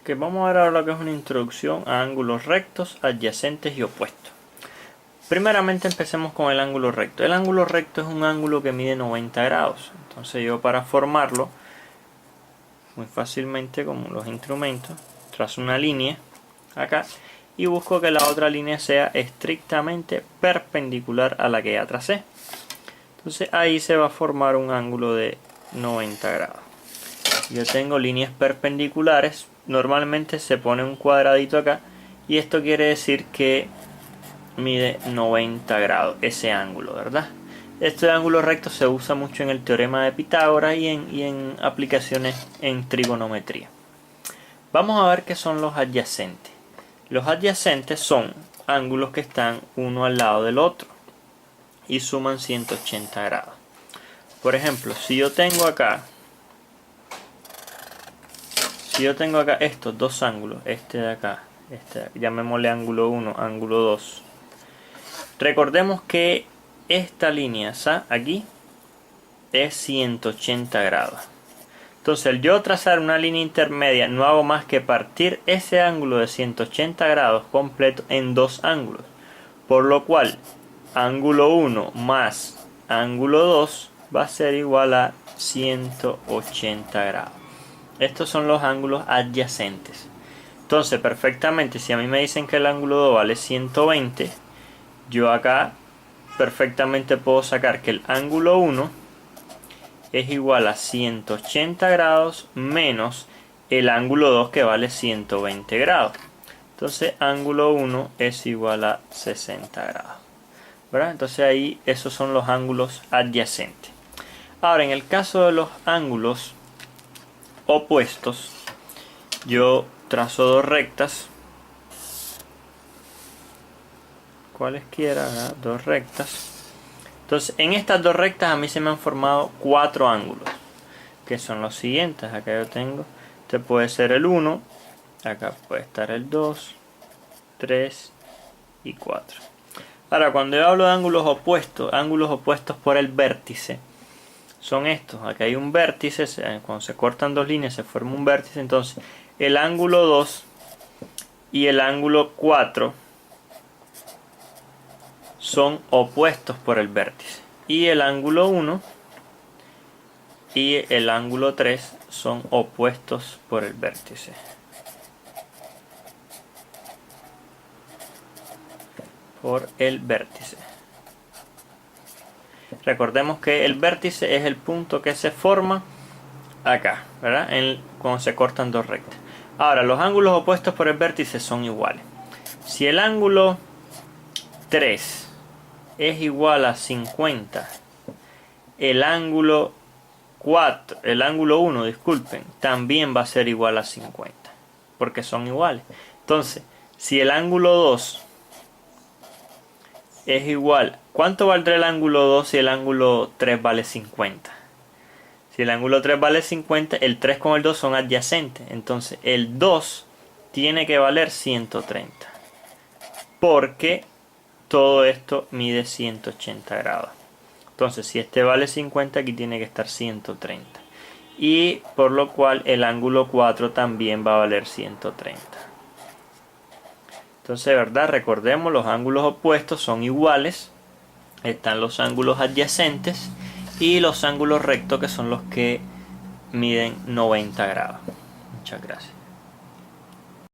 Que vamos a ver ahora lo que es una introducción a ángulos rectos, adyacentes y opuestos. Primeramente empecemos con el ángulo recto. El ángulo recto es un ángulo que mide 90 grados. Entonces yo, para formarlo muy fácilmente, como los instrumentos, trazo una línea acá y busco que la otra línea sea estrictamente perpendicular a la que ya tracé. Entonces ahí se va a formar un ángulo de 90 grados. Yo tengo líneas perpendiculares, normalmente se pone un cuadradito acá y esto quiere decir que mide 90 grados ese ángulo, ¿verdad? Este ángulo recto se usa mucho en el teorema de Pitágoras y en aplicaciones en trigonometría. Vamos a ver qué son los adyacentes. Los adyacentes son ángulos que están uno al lado del otro y suman 180 grados. Por ejemplo, si yo tengo acá estos dos ángulos, este de acá, llamémosle ángulo 1, ángulo 2. Recordemos que esta línea aquí es 180 grados. Entonces, al yo trazar una línea intermedia, no hago más que partir ese ángulo de 180 grados completo en dos ángulos. Por lo cual, ángulo 1 más ángulo 2 va a ser igual a 180 grados. Estos son los ángulos adyacentes. Entonces, perfectamente, si a mí me dicen que el ángulo 2 vale 120, yo acá perfectamente puedo sacar que el ángulo 1 es igual a 180 grados menos el ángulo 2 que vale 120 grados. Entonces, ángulo 1 es igual a 60 grados. ¿Verdad? Entonces ahí esos son los ángulos adyacentes. Ahora, en el caso de los ángulos opuestos, yo trazo dos rectas, cualesquiera, ¿verdad? Dos rectas. Entonces, en estas dos rectas a mí se me han formado cuatro ángulos, que son los siguientes. Acá yo tengo, este puede ser el 1, acá puede estar el 2, 3 y 4. Ahora, cuando yo hablo de ángulos opuestos por el vértice, son estos. Acá hay un vértice, cuando se cortan dos líneas se forma un vértice. Entonces, el ángulo 2 y el ángulo 4 son opuestos por el vértice. Y el ángulo 1 y el ángulo 3 son opuestos por el vértice. Por el vértice. Recordemos que el vértice es el punto que se forma acá, ¿verdad? Cuando se cortan dos rectas. Ahora, los ángulos opuestos por el vértice son iguales. Si el ángulo 3 es igual a 50, el ángulo 1, disculpen, también va a ser igual a 50, porque son iguales. Entonces, si el ángulo 2 es igual, ¿cuánto valdrá el ángulo 2 si el ángulo 3 vale 50? Si el ángulo 3 vale 50, el 3 con el 2 son adyacentes. Entonces, el 2 tiene que valer 130. Porque todo esto mide 180 grados. Entonces, si este vale 50, aquí tiene que estar 130. Y por lo cual el ángulo 4 también va a valer 130. Entonces, ¿verdad? Recordemos, los ángulos opuestos son iguales. Están los ángulos adyacentes y los ángulos rectos, que son los que miden 90 grados. Muchas gracias.